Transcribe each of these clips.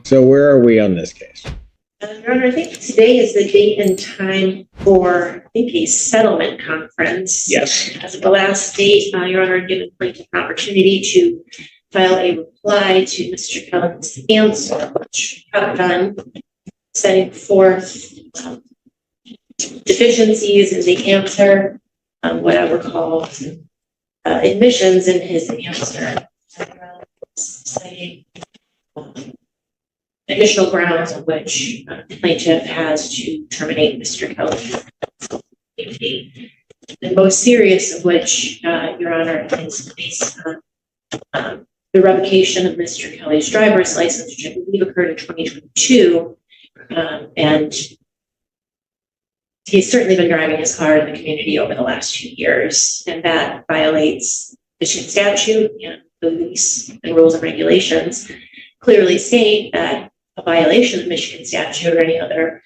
So where are we on this case? Your Honor, I think today is the date and time for, I think, a settlement conference. Yes. As of the last date, Your Honor, given plaintiff an opportunity to file a reply to Mr. Kelly's answer, which I've done, setting forth deficiencies in the answer, what I would call admissions in his answer, citing additional grounds on which the plaintiff has to terminate Mr. Kelly. The most serious of which, Your Honor, is based on the revocation of Mr. Kelly's driver's license, which I believe occurred in 2022. And he's certainly been driving his car in the community over the last 2 years, and that violates Michigan statute and the lease and rules and regulations clearly state that a violation of Michigan statute or any other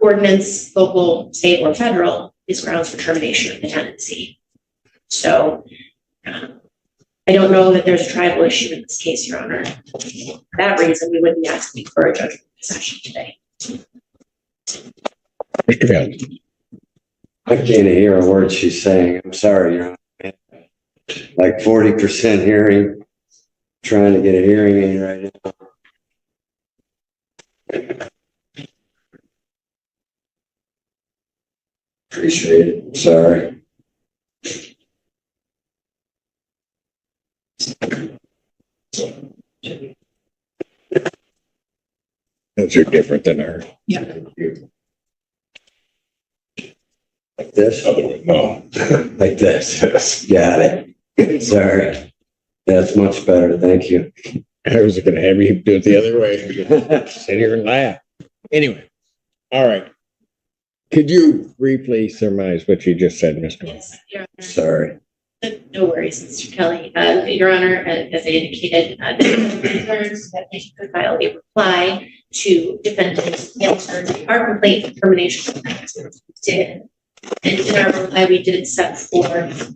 ordinance, local, state, or federal, is grounds for termination of the tenancy. So I don't know that there's a tribal issue in this case, Your Honor. For that reason, we would be asking for a judgment session today. Mr. Kelly. I can't hear a word she's saying. I'm sorry, Your Honor. Like 40% hearing, trying to get a hearing aid right now. Appreciate it. Sorry. Those are different than our. Yeah. Like this? No. Like this. Got it. Sorry. That's much better. Thank you. I was going to have you do it the other way. Sit here and laugh. Anyway. All right. Could you briefly surmise what you just said, Mr. Yes, Your Honor. Sorry. No worries, Mr. Kelly. Your Honor, as I indicated, concerns that they could file a reply to defendant's answer to our complaint for termination of license. And in our reply, we did set forth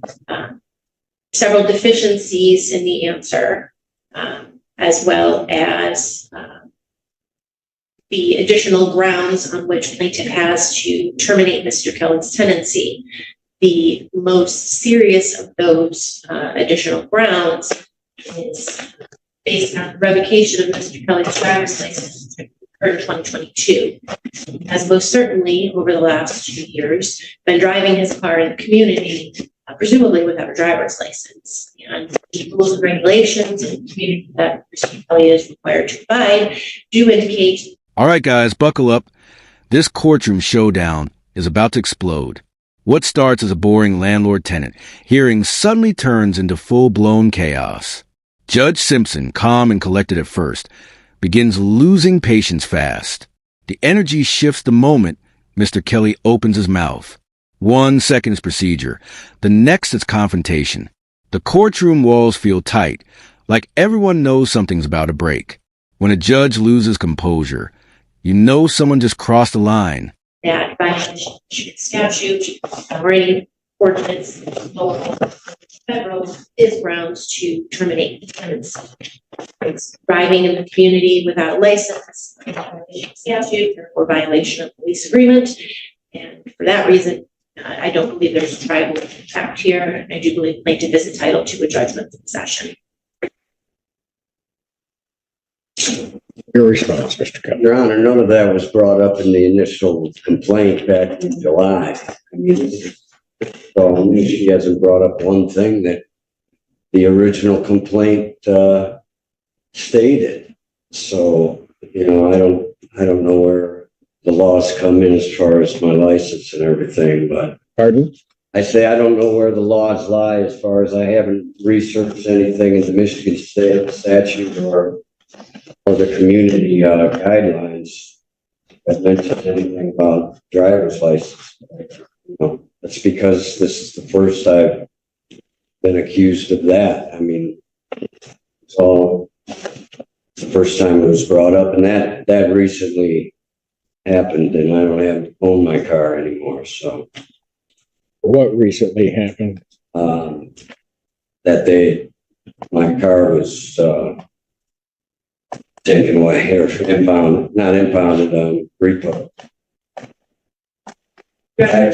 several deficiencies in the answer, as well as the additional grounds on which plaintiff has to terminate Mr. Kelly's tenancy. The most serious of those additional grounds is based on the revocation of Mr. Kelly's driver's license in 2022. Has most certainly, over the last 2 years, been driving his car in the community, presumably without a driver's license. And the rules and regulations in the community that Mr. Kelly is required to abide do indicate. All right, guys, buckle up. This courtroom showdown is about to explode. What starts as a boring landlord-tenant hearing suddenly turns into full-blown chaos. Judge Simpson, calm and collected at first, begins losing patience fast. The energy shifts the moment Mr. Kelly opens his mouth. 1 second is procedure. The next is confrontation. The courtroom walls feel tight, like everyone knows something's about to break. When a judge loses composure, you know someone just crossed the line. That violation of statute or any ordinance, local, federal, is grounds to terminate the tenancy. It's driving in the community without a license, statute, or violation of the lease agreement. And for that reason, I don't believe there's a tribal fact here. And I do believe plaintiff is entitled to a judgment of possession. Your response, Mr. Kelly. Your Honor, none of that was brought up in the initial complaint back in July. So she hasn't brought up one thing that the original complaint stated. So, you know, I don't know where the laws come in as far as my license and everything, but. Pardon? I say I don't know where the laws lie as far as I haven't researched anything in the Michigan state statute or the community guidelines that mentions anything about driver's license. That's because this is the first I've been accused of that. I mean, so the first time it was brought up, and that recently happened, and I don't have to own my car anymore. So What recently happened? That my car was taken away or impounded, not impounded, repo. Your Honor,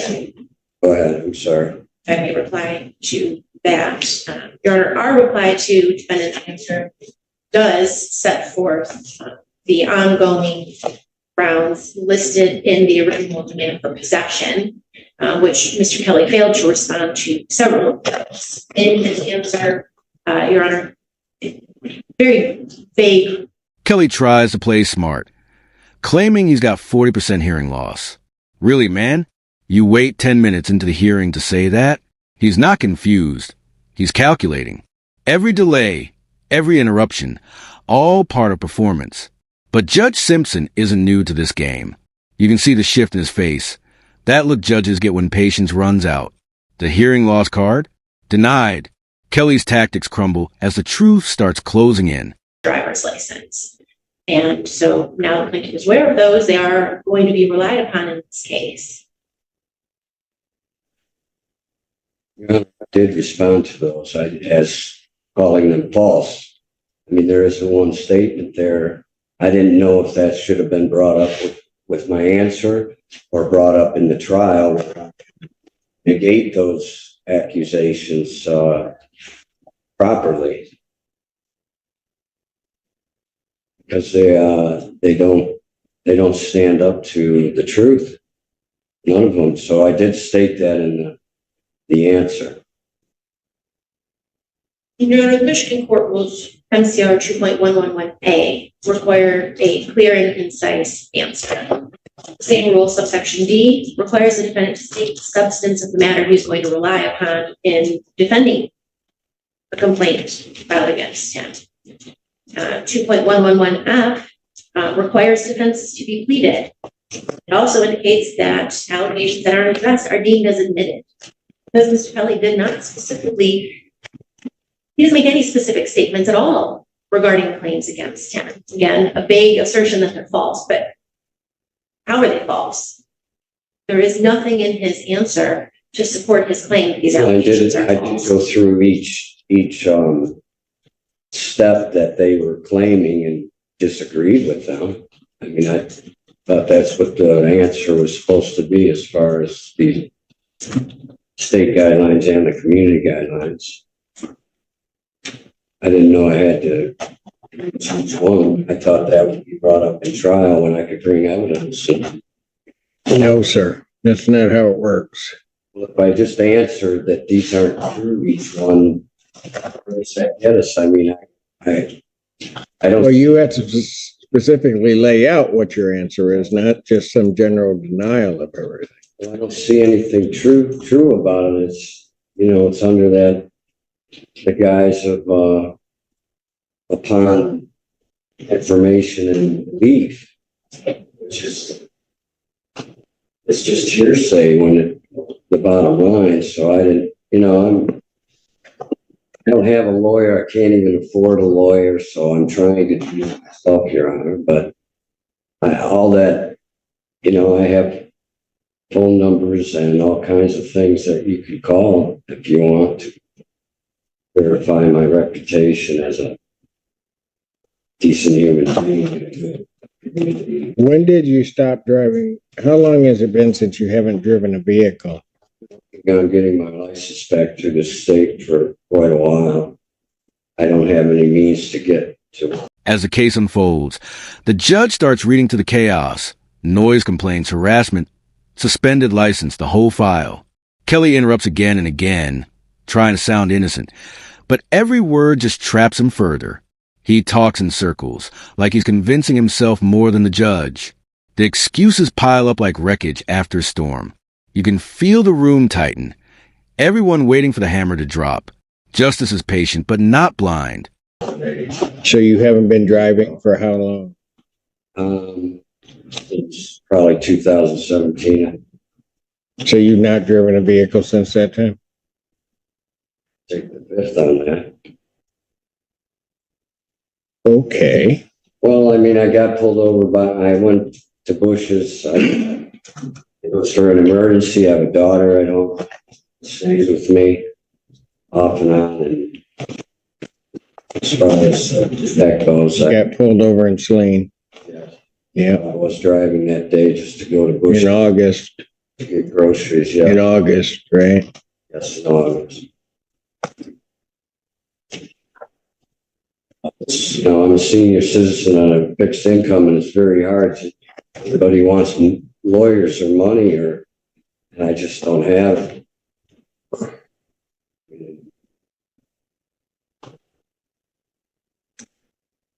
Go ahead, I'm sorry. if I may reply to that. Your Honor, our reply to defendant's answer does set forth the ongoing grounds listed in the original demand for possession, which Mr. Kelly failed to respond to several of those. In his answer, Your Honor, very vague. Kelly tries to play smart, claiming he's got 40% hearing loss. Really, man? You wait 10 minutes into the hearing to say that? He's not confused. He's calculating. Every delay, every interruption, all part of performance. But Judge Simpson isn't new to this game. You can see the shift in his face. That look judges get when patience runs out. The hearing loss card? Denied. Kelly's tactics crumble as the truth starts closing in. Driver's license. And so now the plaintiff is aware of those, they are going to be relied upon in this case. I did respond to those as calling them false. I mean, there isn't one statement there. I didn't know if that should have been brought up with my answer or brought up in the trial. Negate those accusations properly. Because they don't stand up to the truth. None of them. So I did state that in the answer. Your Honor, the Michigan Court Rules MCR 2.111A require a clear and concise answer. The same rule, subsection D, requires the defendant to state the substance of the matter he's going to rely upon in defending a complaint filed against him. 2.111F requires defenses to be pleaded. It also indicates that allegations that aren't addressed are deemed as admitted. Because Mr. Kelly did not specifically, he doesn't make any specific statements at all regarding the claims against him. Again, a vague assertion that they're false, but how are they false? There is nothing in his answer to support his claim that these allegations are false. I did go through each step that they were claiming and disagreed with them. I mean, I thought that's what the answer was supposed to be as far as the state guidelines and the community guidelines. I didn't know I had to choose one. I thought that would be brought up in trial when I could bring evidence. No, sir. That's not how it works. Well, if I just answered that these aren't true, each one, yes, I mean, I don't. Well, you have to specifically lay out what your answer is, not just some general denial of everything. Well, I don't see anything true about it. It's, it's under that, the guise of, upon information and belief, which is, it's just hearsay when the bottom line. So I didn't, I don't have a lawyer. I can't even afford a lawyer. So I'm trying to do myself, Your Honor, but all that, I have phone numbers and all kinds of things that you could call if you want to verify my reputation as a decent human being. When did you stop driving? How long has it been since you haven't driven a vehicle? I'm getting my license back to the state for quite a while. I don't have any means to get to. As the case unfolds, the judge starts reading to the chaos. Noise complaints, harassment, suspended license, the whole file. Kelly interrupts again and again, trying to sound innocent, but every word just traps him further. He talks in circles, like he's convincing himself more than the judge. The excuses pile up like wreckage after a storm. You can feel the room tighten, everyone waiting for the hammer to drop. Justice is patient, but not blind. So you haven't been driving for how long? It's probably 2017. So you've not driven a vehicle since that time? Take the fifth on that. Okay. Well, I mean, I got pulled over I went to Bush's. It was for an emergency. I have a daughter at home. Stays with me off and on. And as far as that goes. Got pulled over in Saline. I Yeah, was driving that day just to go to Bush in August, to get groceries. in Yeah, August, right? yes, in August. I'm a senior citizen on a fixed income, and it's very hard. Everybody wants lawyers or money, and I just don't have it.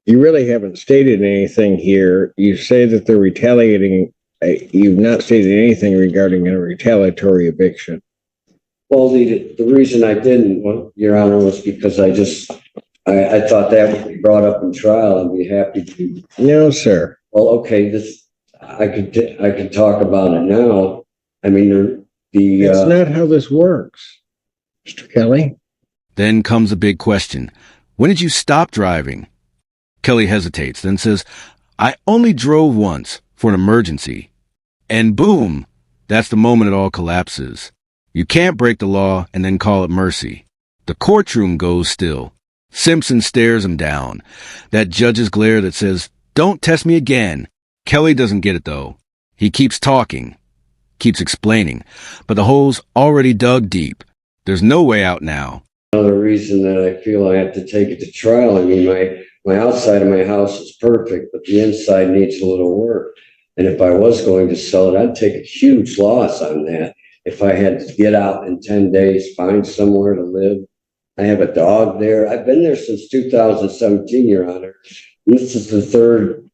You really haven't stated anything here. You say that they're retaliating. You've not stated anything regarding a retaliatory eviction. Well, the reason I didn't, Your Honor, was because I thought that would be brought up in trial. I'd be happy to. No, sir. Well, okay, I could talk about it now. I mean, That's not how this works, Mr. Kelly. Then comes a big question. When did you stop driving? Kelly hesitates, then says, I only drove once for an emergency. And boom, that's the moment it all collapses. You can't break the law and then call it mercy. The courtroom goes still. Simpson stares him down. That judge's glare that says, don't test me again. Kelly doesn't get it, though. He keeps talking, keeps explaining, but the hole's already dug deep. There's no way out now. Another reason that I feel I have to take it to trial. I mean, my outside of my house is perfect, but the inside needs a little work. And if I was going to sell it, I'd take a huge loss on that. If I had to get out in 10 days, find somewhere to live. I have a dog there. I've been there since 2017, Your Honor. This is the third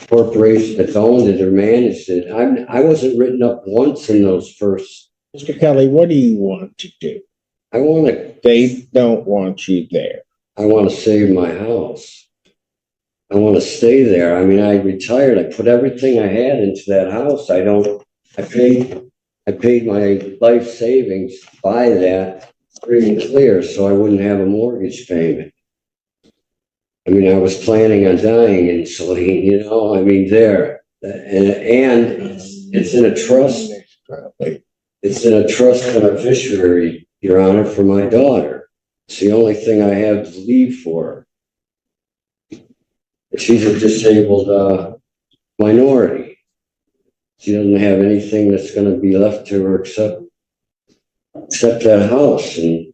corporation that's owned it or managed it. I wasn't written up once in those first. Mr. Kelly, what do you want to do? I want to. They don't want you there. I want to save my house. I want to stay there. I mean, I retired. I put everything I had into that house. I paid my life savings to buy that free and clear so I wouldn't have a mortgage payment. I mean, I was planning on dying in Saline, I mean, there. And it's in a trust. It's in a trust beneficiary, Your Honor, for my daughter. It's the only thing I have to leave for her. She's a disabled minority. She doesn't have anything that's going to be left to her except that house. And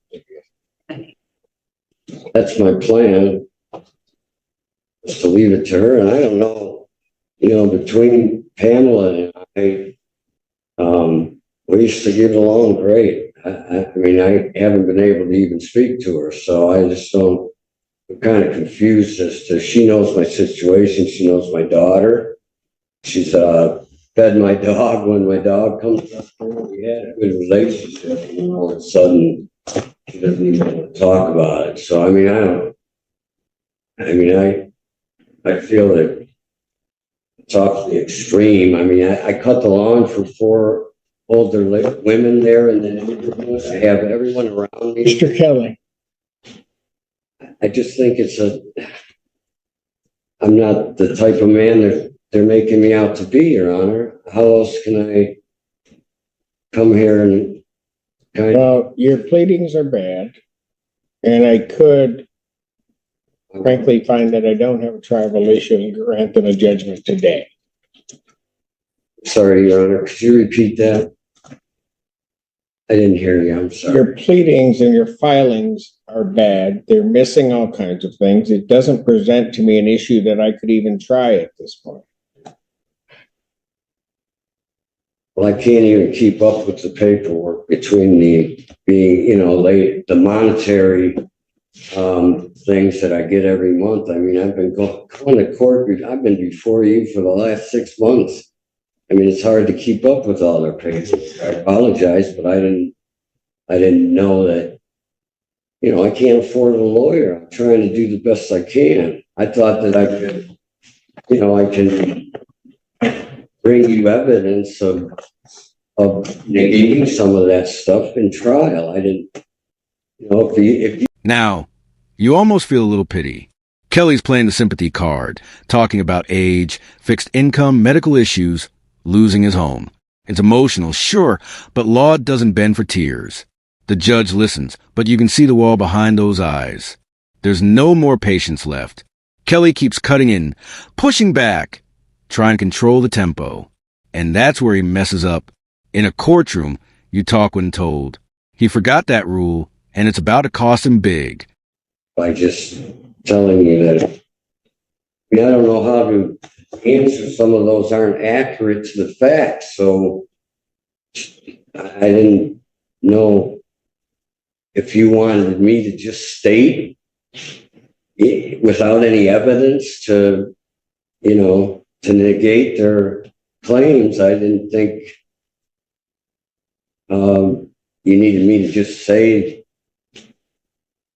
that's my plan, is to leave it to her. And I don't know, between Pamela and I, we used to get along great. I mean, I haven't been able to even speak to her, so I just don't. I'm kind of confused as to, she knows my situation. She knows my daughter. She's fed my dog when my dog comes up here. We had a good relationship, and all of a sudden she doesn't even want to talk about it. So I mean, I feel that it's awfully extreme. I mean, I cut the lawn for 4 older women there in the neighborhood. I have everyone around me. Mr. Kelly. I just think I'm not the type of man they're making me out to be, Your Honor. How else can I come here and Well, your pleadings are bad, and I could frankly find that I don't have a tribal issue and grant them a judgment today. Sorry, Your Honor, could you repeat that? I didn't hear you, I'm sorry. Your pleadings and your filings are bad. They're missing all kinds of things. It doesn't present to me an issue that I could even try at this point. Well, I can't even keep up with the paperwork between the the monetary things that I get every month. I mean, I've been going to court. I've been before you for the last 6 months. I mean, it's hard to keep up with all their paperwork. I apologize, but I didn't know that. I can't afford a lawyer. I'm trying to do the best I can. I thought that I could, I can bring you evidence of negating some of that stuff in trial. I didn't, if you. Now, you almost feel a little pity. Kelly's playing the sympathy card, talking about age, fixed income, medical issues, losing his home. It's emotional, sure, but law doesn't bend for tears. The judge listens, but you can see the wall behind those eyes. There's no more patience left. Kelly keeps cutting in, pushing back, trying to control the tempo. And that's where he messes up. In a courtroom, you talk when told. He forgot that rule, and it's about to cost him big. By just telling you that, I mean, I don't know how to answer. Some of those aren't accurate to the facts, so I didn't know if you wanted me to just state without any evidence to, to negate their claims. I didn't think you needed me to just say,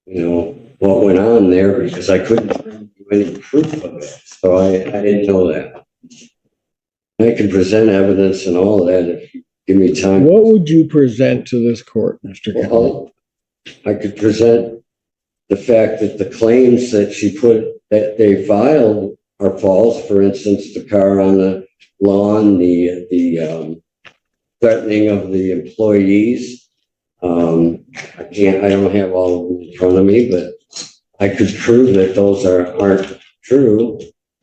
what went on there, because I couldn't bring you any proof of it. So I didn't know that. I can present evidence and all of that if you give me time. What would you present to this court, Mr. Kelly? Well, I could present the fact that the claims that they filed are false. For instance, the car on the lawn, the threatening of the employees. I don't have all of them in front of me, but I could prove that those aren't true.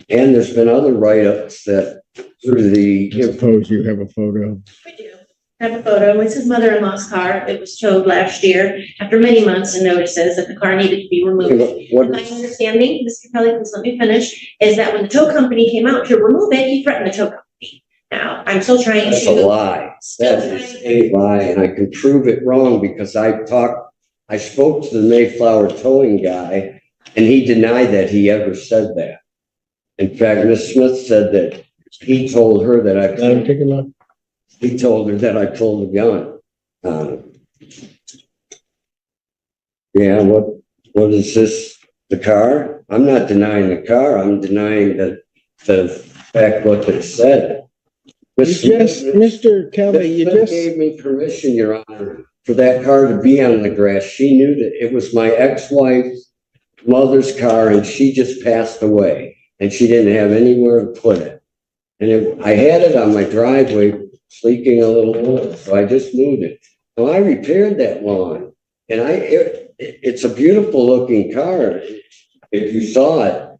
And there's been other write-ups that through the. Suppose you have a photo. I do. I have a photo. It's his mother-in-law's car. It was towed last year after many months and notices that the car needed to be removed. My understanding, Mr. Kelly, please let me finish, is that when the tow company came out to remove it, he threatened the tow company. Now, I'm still trying That's to. a lie. That is a lie, and I can prove it wrong because I spoke to the Mayflower towing guy, and he denied that he ever said that. In fact, Ms. Smith said that he told her that Let him take a look. he told her that I pulled the gun on him. Yeah, what is this? The car? I'm not denying the car. I'm denying that the fact what they said. Mr. Kelly, you just gave me permission, Your Honor, for that car to be on the grass. She knew that it was my ex-wife's mother's car, and she just passed away, and she didn't have anywhere to put it. And I had it on my driveway, leaking a little oil, so I just moved it. Now I repaired that lawn, and it's a beautiful looking car if you saw it,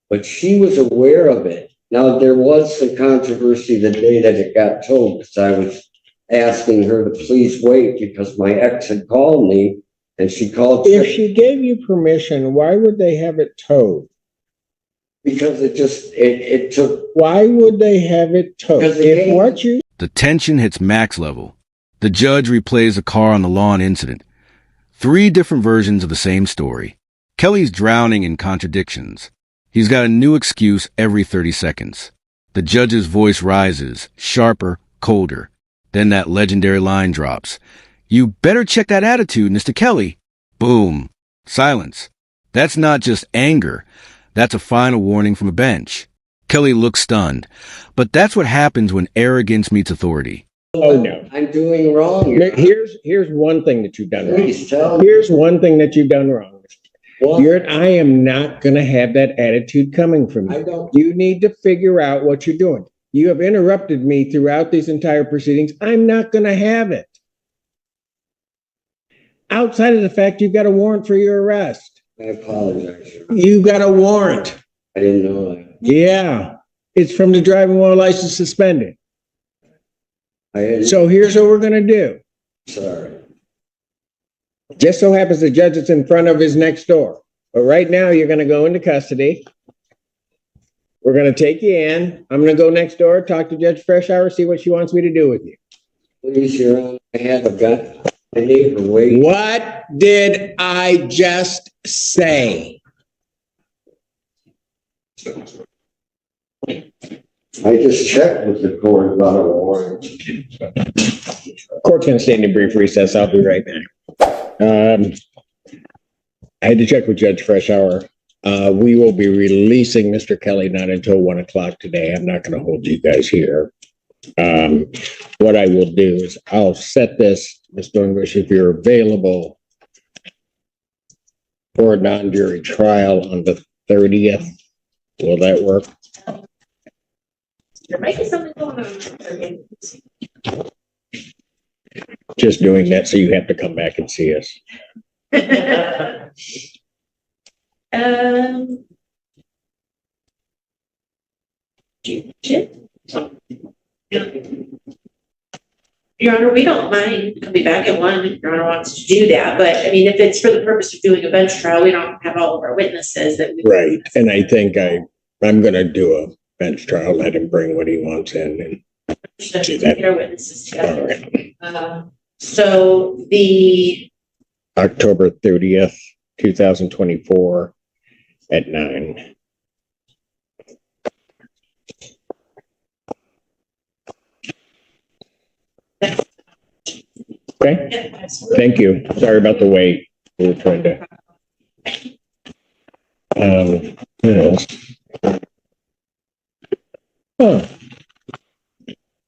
but she was aware of it. Now, there was some controversy the day that it got towed, because I was asking her to please wait because my ex had called me, and she called. If she gave you permission, why would they have it towed? Because it took. Why would they have it towed? The tension hits max level. The judge replays the car on the lawn incident. 3 different versions of the same story. Kelly's drowning in contradictions. He's got a new excuse every 30 seconds. The judge's voice rises, sharper, colder. Then that legendary line drops. You better check that attitude, Mr. Kelly. Boom. Silence. That's not just anger. That's a final warning from a bench. Kelly looks stunned. But that's what happens when arrogance meets authority. Oh, no. I'm doing wrong. Here's one thing that you've done wrong. Please tell me. Here's one thing that you've done wrong. Well, I am not going to have that attitude coming from you. I don't. You need to figure out what you're doing. You have interrupted me throughout these entire proceedings. I'm not going to have it. Outside of the fact you've got a warrant for your arrest. I apologize. You got a warrant. I didn't know that. Yeah. It's from the driving while license suspended. So here's what we're going to do. Sorry. Just so happens the judge is in front of his next door. But right now, you're going to go into custody. We're going to take you in. I'm going to go next door, talk to Judge Freshour, see what she wants me to do with you. Please, Your Honor, I have a gun. I need to wait. What did I just say? I just checked with the court about a warrant. Court's going to stand in brief recess. I'll be right back. I had to check with Judge Freshour. We will be releasing Mr. Kelly not until 1 o'clock today. I'm not going to hold you guys here. What I will do is I'll set this, Mr. English, if you're available for a non-jury trial on the 30th. Will that work? There might be something going on. Just doing that so you have to come back and see us. Your Honor, we don't mind coming back at one if Your Honor wants to do that, but I mean, if it's for the purpose of doing a bench trial, we don't have all of our witnesses that we. Right, and I think I'm gonna do a bench trial, let him bring what he wants in Should do that. get our witnesses and, all together. right. So the, October 30th, 2024 at 9. Okay, yeah, absolutely. thank you. Sorry about the wait. We were trying to. What else? Oh.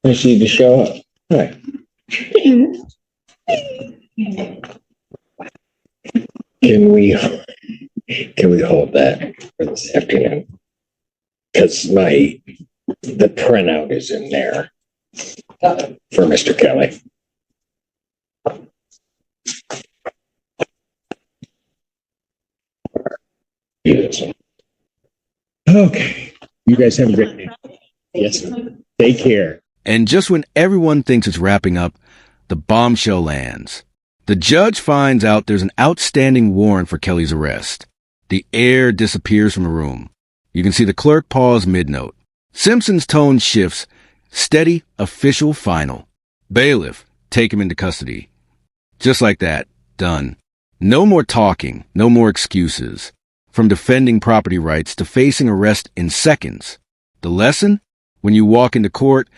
I see the show up. Hi. Can we hold that for this afternoon? Because the printout is in there for Mr. Kelly. Yes. Okay. You guys have a great day. Yes. Take care. And just when everyone thinks it's wrapping up, the bombshell lands. The judge finds out there's an outstanding warrant for Kelly's arrest. The air disappears from the room. You can see the clerk pause mid-note. Simpson's tone shifts. Steady, official, final. Bailiff, take him into custody. Just like that. Done. No more talking. No more excuses. From defending property rights to facing arrest in seconds. The lesson? When you walk into court,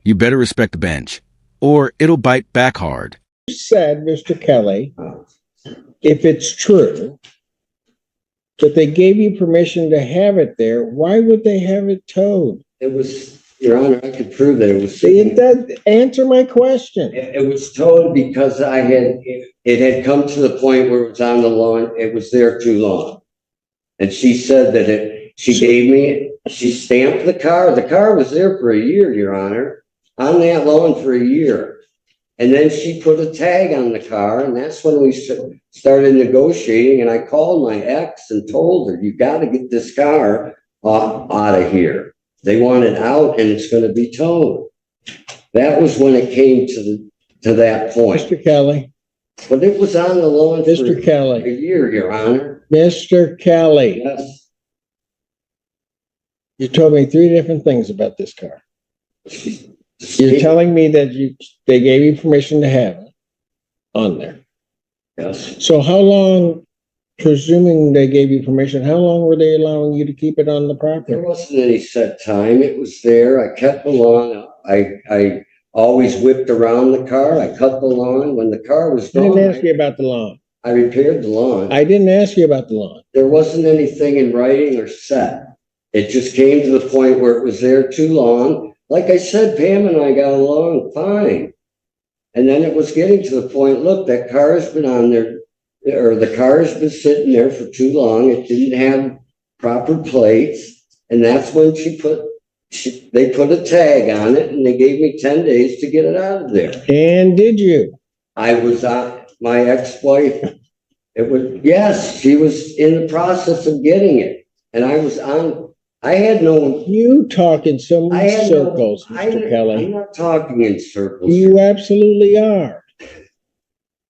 you better respect the bench, or it'll bite back hard. You said, Mr. Kelly, if it's true that they gave you permission to have it there, why would they have it towed? It was, Your Honor, I could prove that it was. Answer my question. It was towed because it had come to the point where it was on the lawn, it was there too long. And she said that she stamped the car was there for a year, Your Honor, on that lawn for a year. And then she put a tag on the car, and that's when we started negotiating, and I called my ex and told her, you got to get this car out of here. They want it out, and it's going to be towed. That was when it came to that point. Mr. Kelly. But it was on the lawn Mr. for Kelly. a year, Your Honor. Mr. Kelly. Yes. You told me 3 different things about this car. You're telling me that they gave you permission to have it on there. Yes. So how long, presuming they gave you permission, how long were they allowing you to keep it on the property? There wasn't any set time. It was there. I kept the lawn up. I always whipped around the car. I cut the lawn. When the car was I gone, didn't ask you about the lawn. I repaired the lawn. I didn't ask you about the lawn. There wasn't anything in writing or set. It just came to the point where it was there too long. Like I said, Pam and I got along fine. And then it was getting to the point, look, that car has been on there, or the car has been sitting there for too long. It didn't have proper plates. And that's when they put a tag on it, and they gave me 10 days to get it out of there. And did you? I was on my ex-wife. Yes, she was in the process of getting it. And I had no. You talk in so many circles, Mr. Kelly. I'm not talking in circles. You absolutely are.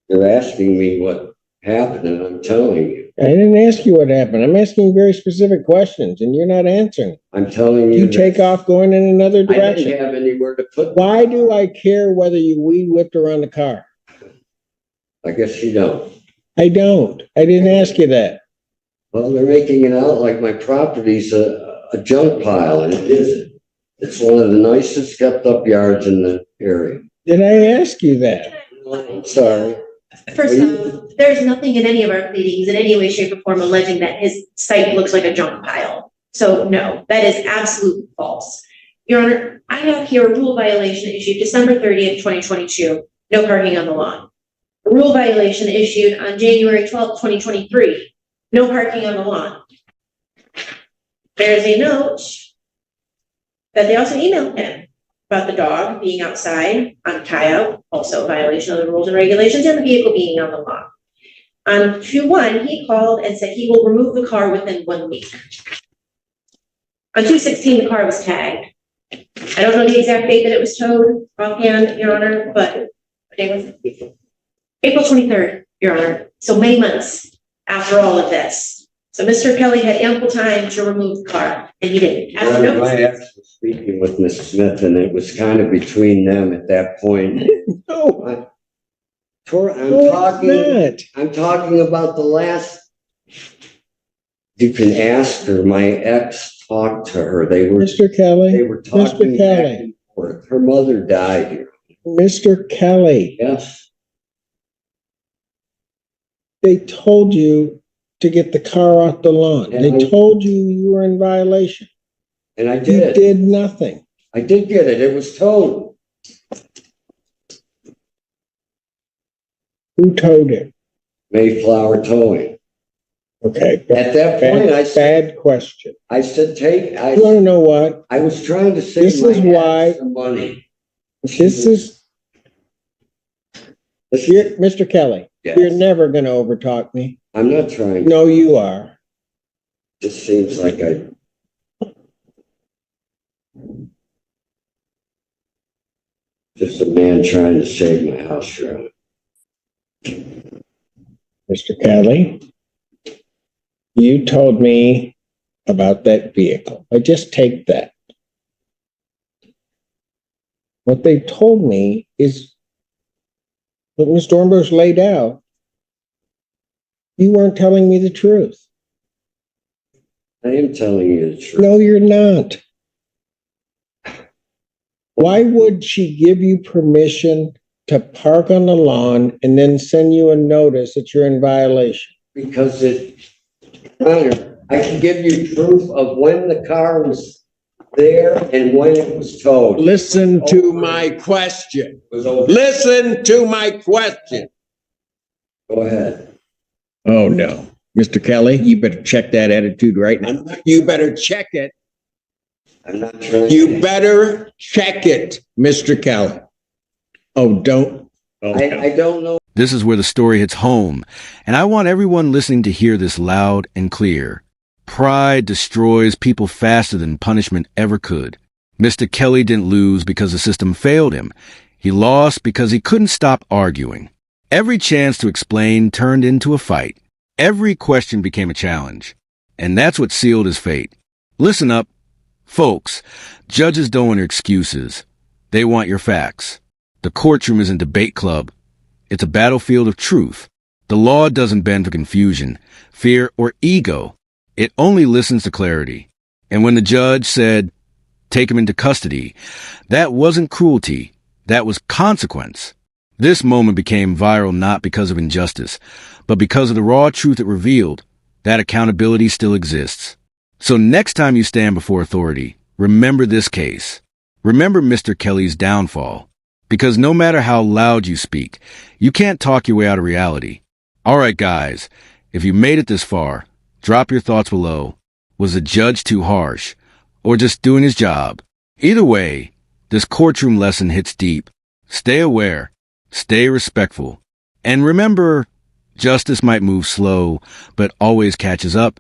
You're asking me what happened, and I'm telling you. I didn't ask you what happened. I'm asking very specific questions, and you're not answering. I'm telling you. You take off going in another I direction. didn't have anywhere to put. Why do I care whether you weed whipped around the car? I guess you don't. I don't. I didn't ask you that. Well, they're making it out like my property's a junk pile, and it isn't. It's one of the nicest kept up yards in the area. Did I ask you that? I'm sorry. First off, there's nothing in any of our pleadings in any way, shape, or form alleging that his site looks like a junk pile. So no, that is absolutely false. Your Honor, I have here a rule violation issued December 30th, 2022, no parking on the lawn. A rule violation issued on January 12th, 2023, no parking on the lawn. There's a note that they also emailed him about the dog being outside on coyote, also a violation of the rules and regulations, and the vehicle being on the lawn. On 2/1, he called and said he will remove the car within 1 week. On 2/16, the car was tagged. I don't know the exact date that it was towed offhand, Your Honor, but what day was it? April 23rd, Your Honor. So many months after all of this. So Mr. Kelly had ample time to remove the car, and he didn't. My ex was speaking with Ms. Smith, and it was kind of between them at that point. No, I'm talking about the last. You can ask her. My ex talked to her. They were Mr. Kelly, talking Mr. back Kelly. and forth. Her mother died. Mr. Kelly, Yes, they told you to get the car off the lawn. They told you you were in violation. and I You did. did nothing. I did get it. It was towed. Who towed it? Mayflower Towing. Okay. At that point, Bad question. I said, You want to know what? I was trying to save This my is why- ex some money. Mr. Kelly, Yes. you're never going to overtalk me. I'm not trying. No, you are. Just seems like just a man trying to save my house, Your Honor. Mr. Kelly, you told me about that vehicle. I just take that. What they told me is what Ms. Dornbush laid out. You weren't telling me the truth. I am telling you the truth. No, you're not. Why would she give you permission to park on the lawn and then send you a notice that you're in violation? Because Your Honor, I can give you proof of when the car was there and when it was towed. Listen to my question. It was over. Listen to my question. Go ahead. Oh, no. Mr. Kelly, you better check that attitude right now. You better check it. I'm not trying. You better check it, Mr. Kelly. Oh, don't. Oh, no. I don't know. This is where the story hits home, and I want everyone listening to hear this loud and clear. Pride destroys people faster than punishment ever could. Mr. Kelly didn't lose because the system failed him. He lost because he couldn't stop arguing. Every chance to explain turned into a fight. Every question became a challenge. And that's what sealed his fate. Listen up. Folks, judges don't want your excuses. They want your facts. The courtroom isn't a debate club. It's a battlefield of truth. The law doesn't bend for confusion, fear, or ego. It only listens to clarity. And when the judge said, "Take him into custody," that wasn't cruelty. That was consequence. This moment became viral not because of injustice, but because of the raw truth it revealed. That accountability still exists. So next time you stand before authority, remember this case. Remember Mr. Kelly's downfall. Because no matter how loud you speak, you can't talk your way out of reality. All right, guys, if you made it this far, drop your thoughts below. Was the judge too harsh? Or just doing his job? Either way, this courtroom lesson hits deep. Stay aware, stay respectful, and remember, justice might move slow, but always catches up.